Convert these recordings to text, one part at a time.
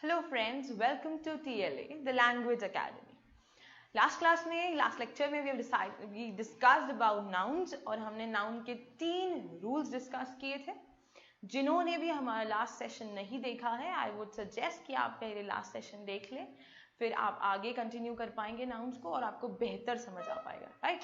Hello friends, welcome to TLA, the Language Academy. Last lecture में we discussed about nouns और हमने noun के 3 rules discuss किए थे. जिन्होंने भी हमारा last session नहीं देखा है, I would suggest कि आप पहले last session देख लें, फिर आप आगे continue कर पाएंगे nouns को और आपको बेहतर समझ आ पाएगा, right?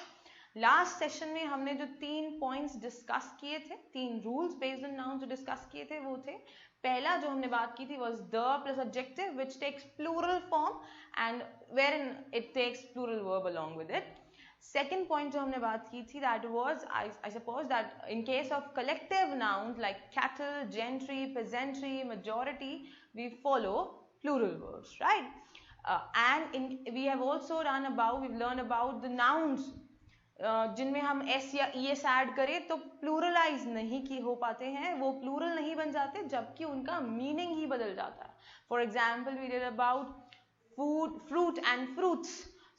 लास्ट सेशन में हमने जो 3 पॉइंट्स डिस्कस किए थे, 3 रूल्स बेस्ड ऑन नाउन जो डिस्कस किए थे वो थे, पहला जो हमने बात की थी was the plus objective which takes plural form and wherein it takes plural verb along with it. Second point जो हमने बात की थी that was I suppose that in case of collective nouns like cattle, gentry, pageantry, majority, we follow plural verbs, right? And we have also we've learned about the nouns जिनमें हम S या ES add करें तो pluralise नहीं हो पाते हैं, वो प्लूरल नहीं बन जाते जबकि उनका मीनिंग ही बदल जाता है. For example we did about food, fruit and fruits.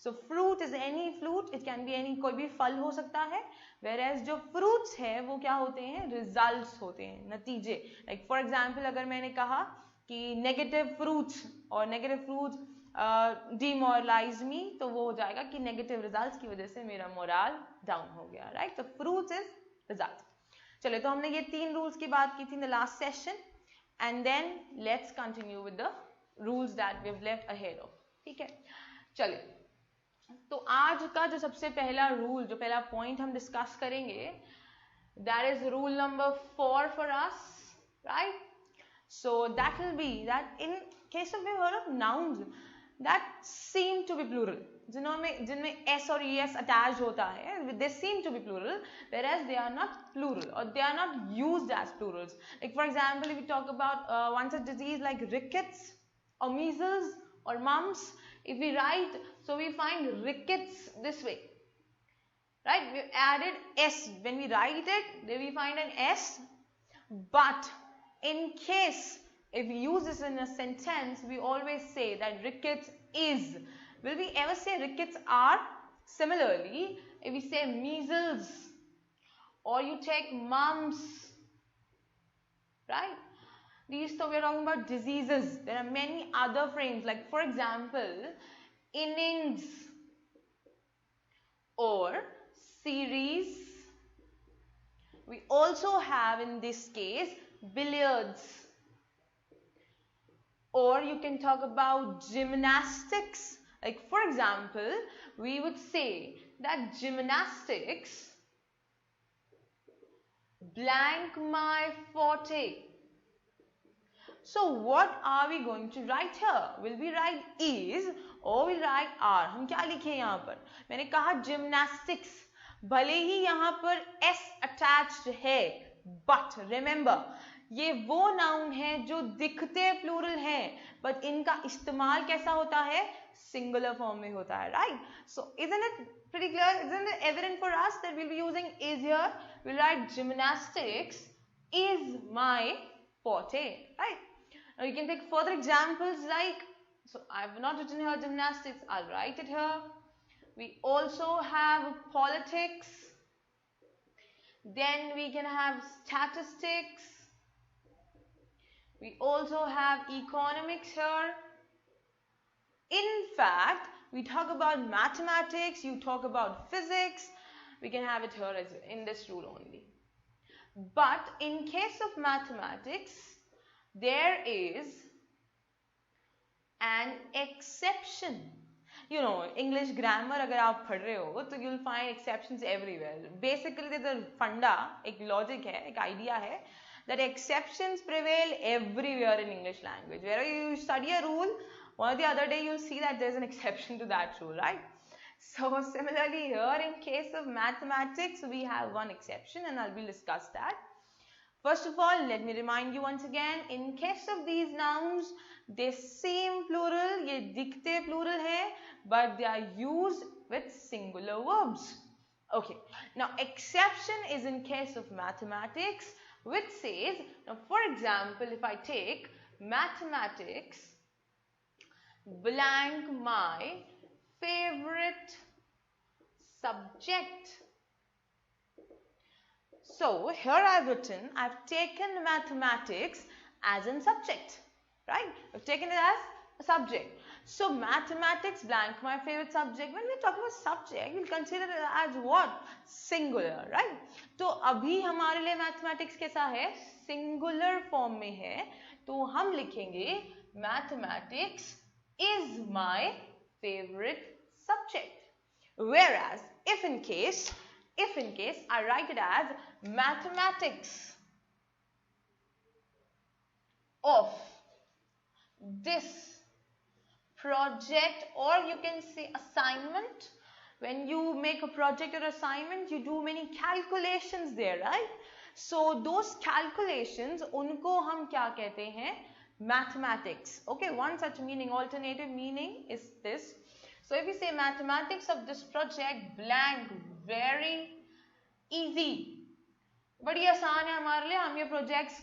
So fruit is any fruit, it can be any, कोई भी फल हो सकता है, whereas जो फ्रूट्स है वो क्या होते हैं, रिजल्ट्स होते हैं, नतीजे. लाइक फॉर एग्जाम्पल अगर मैंने कहा कि नेगेटिव फ्रूट्स और नेगेटिव फ्रूट्स डिमोरलाइज मी, तो वो हो जाएगा कि नेगेटिव रिजल्ट्स की वजह से मेरा मोरल डाउन हो गया, राइट? तो फ्रूट्स इज रिजल्ट. चलिए, तो हमने ये 3 रूल्स की बात की थी in the last session and then let's continue with the rules that we have left ahead of. ठीक है, चलिए, तो आज का जो सबसे पहला रूल, जो पहला पॉइंट हम डिस्कस करेंगे, that is rule number 4 for us, right? So that will be that in case of we word of nouns that seem to be plural, जिनमें s और es attached होता है, they seem to be plural, whereas they are not plural or they are not used as plurals. Like for example, if we talk about one such disease like rickets or measles or mumps, if we write, so we find rickets this way, right? We added s. When we write it, then we find an s. But in case if we use this in a sentence, we always say that rickets is. Will we ever say rickets are? Similarly, if we say measles or you take mumps, right? These, so we are talking about diseases. There are many other frames, like for example, innings or series. We also have in this case billiards. Or you can talk about gymnastics. Like for example, we would say that gymnastics blank my forte. So what are we going to write here? Will we write is or will write are? हम क्या लिखे यहाँ पर? मैंने कहा gymnastics. भले ही यहाँ पर s attached है, but remember ये वो नाउन है जो दिखते प्लूरल हैं, बट इनका इस्तेमाल कैसा होता है, सिंगुलर फॉर्म में होता है, right? So isn't it pretty clear, isn't it evident for us that we'll be using is here? We'll write gymnastics is my forte, right? Now you can take further examples like, so I've not written here gymnastics, I'll write it here. We also have politics, then we can have statistics. We also have economics here. In fact, we talk about mathematics, you talk about physics, we can have it here as in this rule only. But in case of mathematics, there is an exception. You know, English grammar अगर आप पढ़ रहे हो तो you'll find exceptions everywhere. Basically, there's a funda, एक logic है, एक idea है, that exceptions prevail everywhere in English language. Wherever you study a rule, one or the other day you'll see that there's an exception to that rule, right? So similarly here in case of mathematics, we have one exception and I will discuss that. First of all, let me remind you once again, in case of these nouns, they seem plural, ये दिखते plural है, but they are used with singular verbs. Okay, now exception is in case of mathematics, which says, now for example, if I take mathematics blank my favorite subject. So here I've written, I've taken mathematics as in subject. right? We've taken it as a subject. So mathematics blank, my favorite subject. When we talk about subject, we'll consider it as what? Singular, right? तो अभी हमारे लिए mathematics कैसा है? Singular form में है. तो हम लिखेंगे mathematics is my favorite subject. Whereas if in case I write it as mathematics of this project, or you can say assignment. When you make a project or assignment, you do many calculations there, right? So those calculations, उनको हम क्या कहते हैं? Mathematics. Okay, one such meaning, alternative meaning is this. So if we say mathematics of this project blank, very easy, बड़ी आसान है हमारे लिए. हम ये projects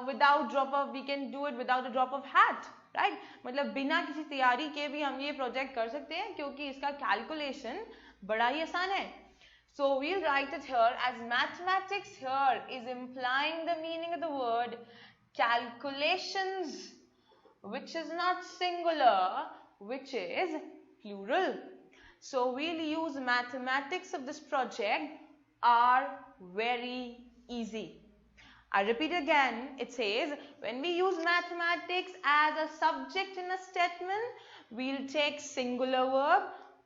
without drop of, we can do it without a drop of hat, right? मतलब बिना किसी तैयारी के भी हम ये project कर सकते हैं क्योंकि इसका calculation बड़ा ही आसान है. So we'll write it here as mathematics here is implying the meaning of the word calculations, which is not singular, which is plural. So we'll use mathematics of this project are very easy. I repeat again, it says when we use mathematics as a subject in a statement, we'll take singular verb.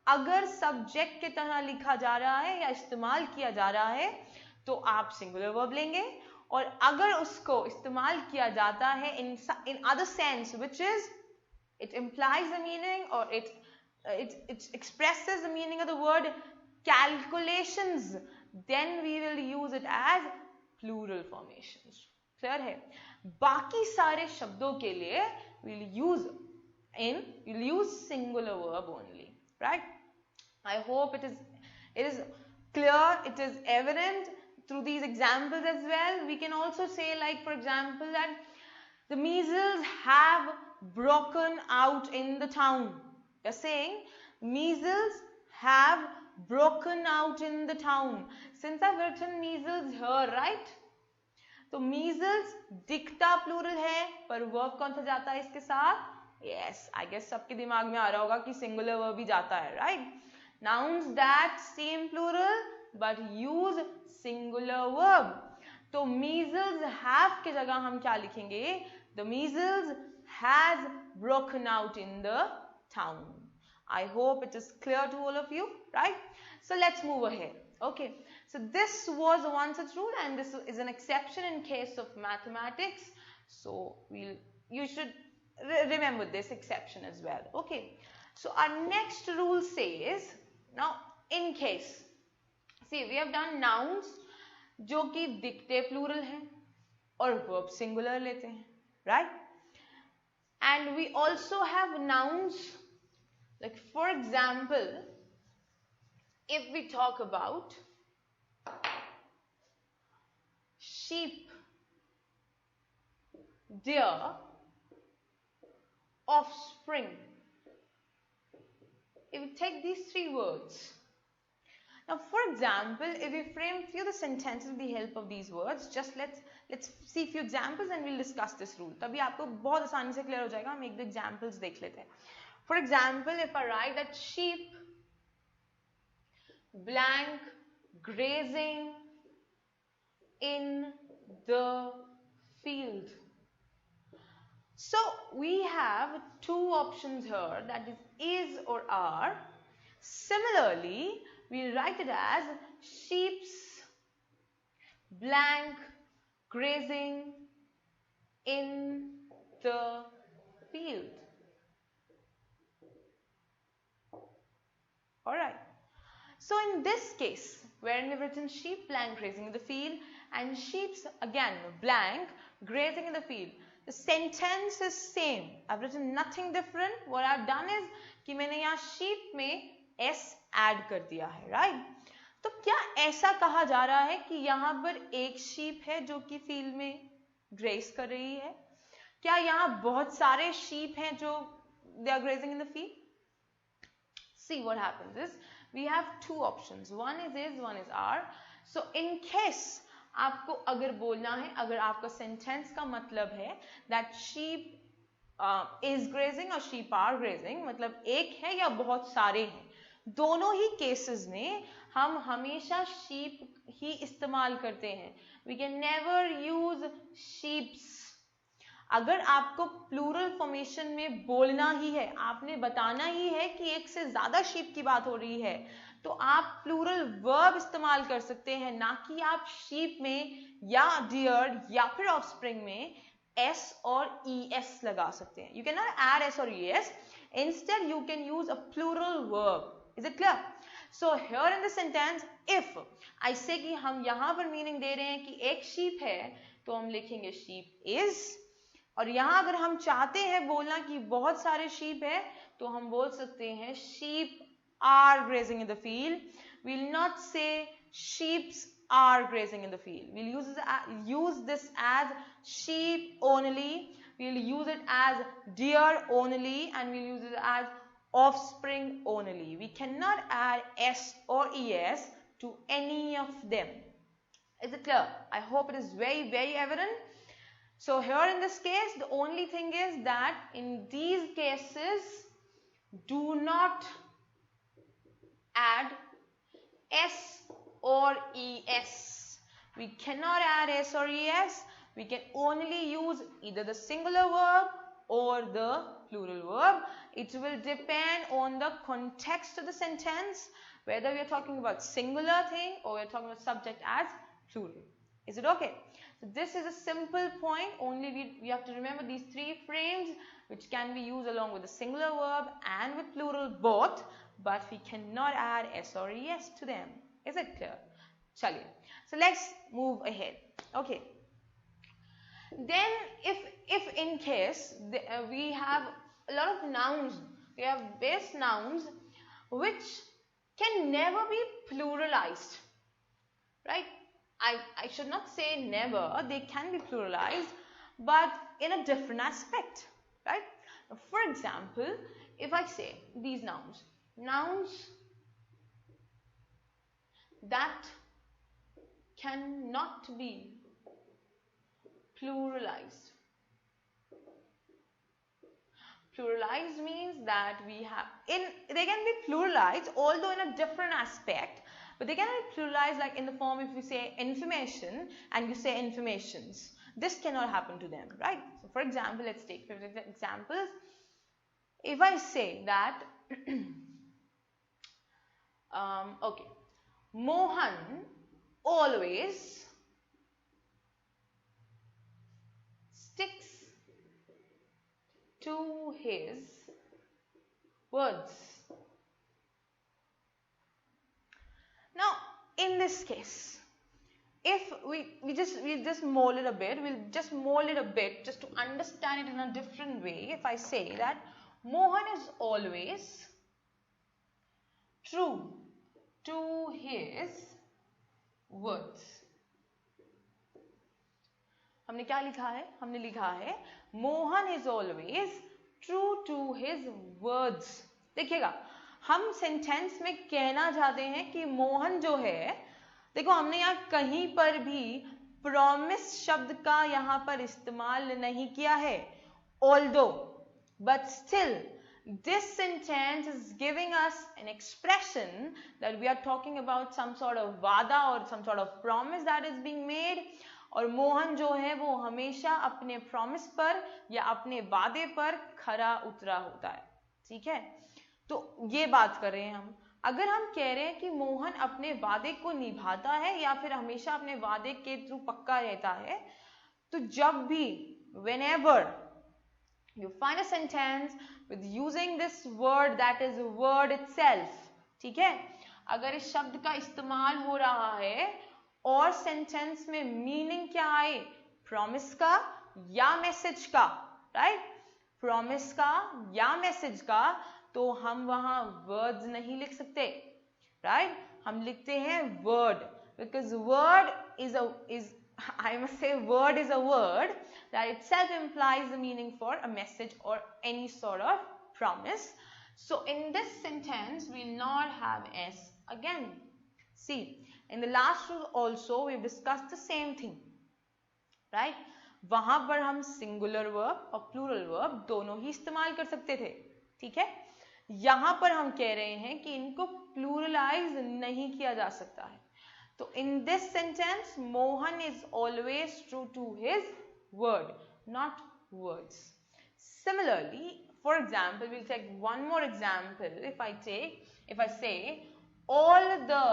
अगर subject के तरह लिखा जा रहा है या इस्तेमाल किया जा रहा है तो आप singular verb लेंगे, और अगर उसको इस्तेमाल किया जाता है in other sense, which is it implies the meaning or it expresses the meaning of the word calculations, then we will use it as plural formations. Clear है? बाकी सारे शब्दों के लिए we'll use singular verb only, right? I hope it is clear, it is evident through these examples as well. We can also say, like for example, that the measles have broken out in the town. You're saying measles have broken out in the town. Since I've written measles here, right? तो measles दिखता plural है, पर verb कौन सा जाता है इसके साथ? Yes, I guess सबके दिमाग में आ रहा होगा कि singular verb ही जाता है, right? Nouns that seem plural but use singular verb. तो measles have के जगह हम क्या लिखेंगे? The measles has broken out in the town. I hope it is clear to all of you, right? So let's move ahead. Okay, so this was one such rule, and this is an exception in case of mathematics. So you should remember this exception as well. Okay, so our next rule says, now in case, see we have done nouns जो कि दिखते plural हैं और verb singular लेते हैं, right? And we also have nouns, like for example, if we talk about sheep, deer, offspring, if we take these three words. Now for example, if we frame few of the sentences with the help of these words, just let's see few examples and we'll discuss this rule. तभी आपको बहुत आसानी से clear हो जाएगा. हम एक दो examples देख लेते हैं. For example, if I write that sheep blank grazing in the field. So we have two options here, that is or are. Similarly, we write it as sheep's blank grazing in the field. Alright. So in this case, wherein we've written sheep blank grazing in the field and sheep's again blank grazing in the field, the sentence is same. I've written nothing different. What I've done is कि मैंने यहाँ sheep में s add कर दिया है, right? तो क्या ऐसा कहा जा रहा है कि यहाँ पर एक sheep है जो कि field में graze कर रही है? क्या यहाँ बहुत सारे sheep हैं जो they are grazing in the field? See, what happens is we have two options. One is, one is are. So in case आपको अगर बोलना है, अगर आपका sentence का मतलब है that sheep is grazing और sheep are grazing, मतलब एक है या बहुत सारे हैं, दोनों ही केसेस में हम हमेशा sheep ही इस्तेमाल करते हैं. We can never use sheeps. अगर आपको प्लूरल फॉर्मेशन में बोलना ही है, आपने बताना ही है कि एक से ज्यादा शीप की बात हो रही है, तो आप प्लूरल वर्ब इस्तेमाल कर सकते हैं, ना कि आप शीप में या डियर या फिर ऑफस्प्रिंग में s और es लगा सकते हैं. You cannot add s or es. Instead, you can use a plural verb. Is it clear? So here in the sentence, if I say कि हम यहाँ पर मीनिंग दे रहे हैं कि एक sheep है, तो हम लिखेंगे sheep is. और यहाँ अगर हम चाहते हैं बोलना कि बहुत सारे sheep है, तो हम बोल सकते हैं sheep are grazing in the field. We'll not say sheeps are grazing in the field. We'll use this as sheep only. We'll use it as deer only, and we'll use it as offspring only. We cannot add s or es to any of them. Is it clear? I hope it is very, very evident. So here in this case, the only thing is that in these cases, do not add s or es. We cannot add s or es. We can only use either the singular verb or the plural verb. It will depend on the context of the sentence, whether we are talking about singular thing or we are talking about subject as plural. Is it okay? So this is a simple point. Only we have to remember these three frames, which can be used along with the singular verb and with plural both, but we cannot add s or es to them. Is it clear? Chaliye. So let's move ahead. Okay. Then if in case we have a lot of nouns, we have base nouns which can never be pluralized, right? I should not say never, they can be pluralized, but in a different aspect, right? For example, if I say these nouns that cannot be pluralized. Pluralized means that we have, they can be pluralized although in a different aspect, but they can be pluralized like in the form if you say information and you say informations. This cannot happen to them, right? So for example, let's take examples. If I say that, okay, Mohan always sticks to his words. Now, in this case, if we just mold it a bit, we'll just mold it a bit just to understand it in a different way. If I say that Mohan is always true to his words. हमने क्या लिखा है? हमने लिखा है Mohan is always true to his words. देखिएगा, हम sentence में कहना चाहते हैं कि मोहन जो है, देखो हमने यहाँ कहीं पर भी प्रॉमिस शब्द का यहाँ पर इस्तेमाल नहीं किया है, although, but still this sentence is giving us an expression that we are talking about some sort of वादा or some sort of promise that is being made. और मोहन जो है वो हमेशा अपने प्रॉमिस पर या अपने वादे पर खरा उतरा होता है. ठीक है, तो ये बात कर रहे हैं हम. अगर हम कह रहे हैं कि मोहन अपने वादे को निभाता है या फिर हमेशा अपने वादे के थ्रू पक्का रहता है, तो जब भी whenever you find a sentence with using this word, that is word itself, ठीक है, अगर इस शब्द का इस्तेमाल हो रहा है और सेंटेंस में मीनिंग क्या आए, प्रॉमिस का या मैसेज का, राइट, प्रॉमिस का या मैसेज का, तो हम वहां वर्ड्स नहीं लिख सकते, राइट, हम लिखते हैं word, because word is I must say word is a word that itself implies the meaning for a message or any sort of promise. So in this sentence we will not have s again. See, in the last rule also we have discussed the same thing, right? वहां पर हम singular verb और plural verb दोनों ही इस्तेमाल कर सकते थे, ठीक है। यहां पर हम कह रहे हैं कि इनको प्लूरलाइज नहीं किया जा सकता है। तो in this sentence Mohan is always true to his word, not words. Similarly, for example, we'll take one more example. If I say all the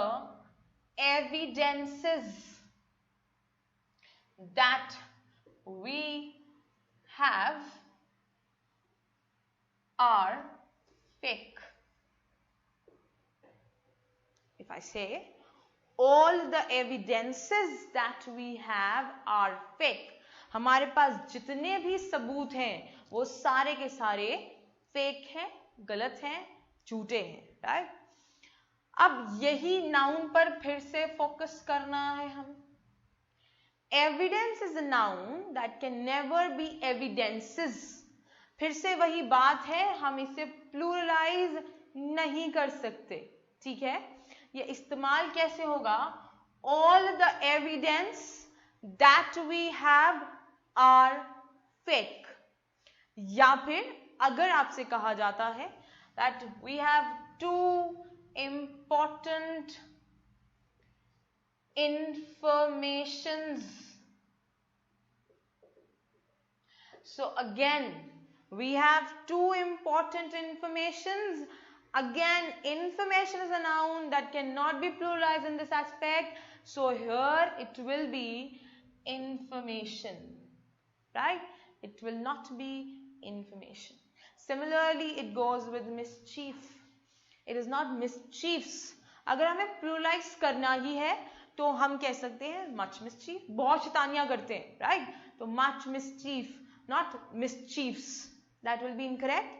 evidences that we have are fake. If I say all the evidences that we have are fake, हमारे पास जितने भी सबूत हैं वो सारे के सारे fake हैं, गलत हैं, झूठे हैं, राइट। अब यही नाउन पर फिर से फोकस करना है हम। Evidence is a noun that can never be evidences. फिर से वही बात है, हम इसे प्लूरलाइज नहीं कर सकते, ठीक है। ये इस्तेमाल कैसे होगा? All the evidence that we have are fake. या फिर अगर आपसे कहा जाता है that we have two important informations. So again we have two important informations. Again, information is a noun that cannot be pluralized in this aspect, so here it will be information, right? It will not be information. Similarly, it goes with mischief. It is not mischiefs. अगर हमें pluralize करना ही है तो हम कह सकते हैं much mischief, बहुत शैतानियां करते हैं, right? तो much mischief, not mischiefs. That will be incorrect.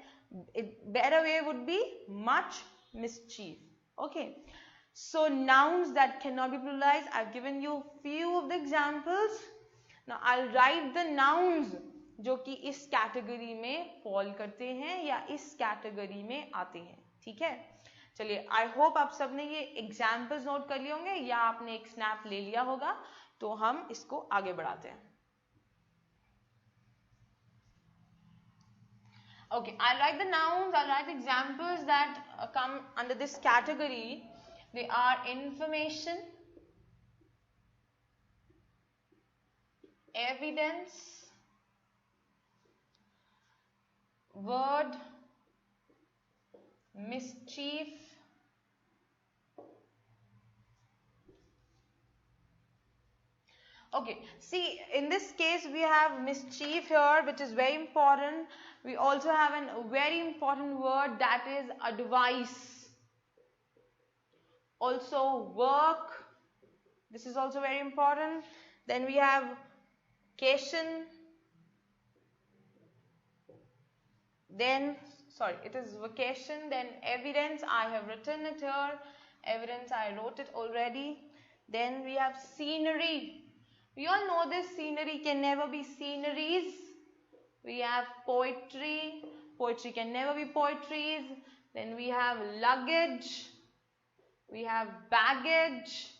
Better way would be much mischief. Okay. So nouns that cannot be pluralized, I've given you few of the examples. Now I'll write the nouns जो कि इस category में fall करते हैं या इस category में आते हैं, ठीक है। चलिए, आई होप आप सबने ये एग्जाम्पल्स नोट कर लिए होंगे या आपने एक स्नैप ले लिया होगा, तो हम इसको आगे बढ़ाते हैं। Okay, I'll write the nouns, I'll write examples that come under this category. They are information, evidence, word, mischief, okay, see, in this case we have mischief here, which is very important. We also have a very important word, that is advice. Also work, this is also very important. Then we have cation, then it is vacation. Then evidence, I have written it here. Evidence, I wrote it already. Then we have scenery. We all know this, scenery can never be sceneries. We have poetry. Poetry can never be poetries. Then we have luggage. We have baggage.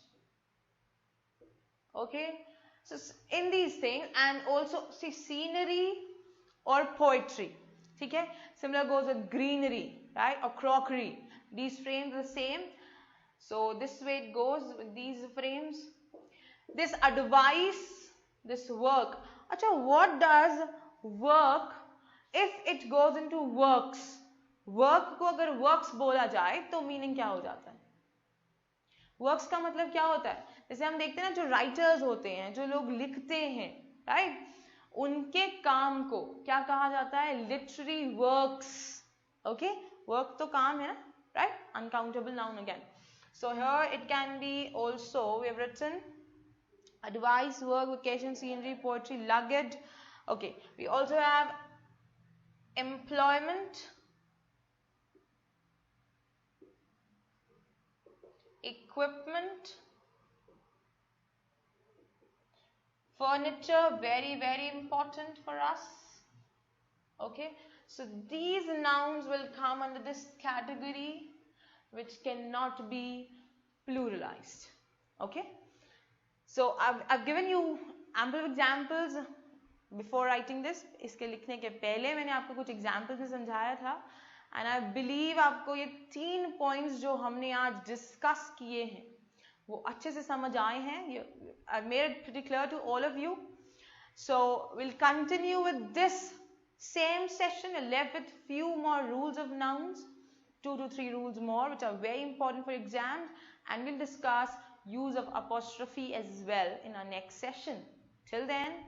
Okay. So in these things, and also see scenery or poetry. Okay. Similar goes with greenery, right, or crockery. These frames are the same. So this way it goes with these frames. This advice, this work. Acha, what does work if it goes into works? Work को अगर works बोला जाए तो meaning क्या हो जाता है? Works का मतलब क्या होता है? जैसे हम देखते हैं ना, जो writers होते हैं, जो लोग लिखते हैं, right? उनके काम को क्या कहा जाता है? Literary works. Okay? Work तो काम है ना, right? Uncountable noun again. So here it can be also, we have written advice, work, vacation, scenery, poetry, luggage. Okay, we also have employment, equipment, furniture, very, very important for us. Okay, so these nouns will come under this category which cannot be pluralized. Okay, so I've given you ample examples. Before writing this, इसके लिखने के पहले मैंने आपको कुछ examples में समझाया था, एंड आई बिलीव आपको ये 3 पॉइंट्स जो हमने आज डिस्कस किए हैं वो अच्छे से समझ आए हैं. I made it pretty clear to all of you. So we'll continue with this same session. We're left with few more rules of nouns, 2 to 3 rules more which are very important for exams, and we'll discuss use of apostrophe as well in our next session. Till then,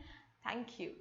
thank you.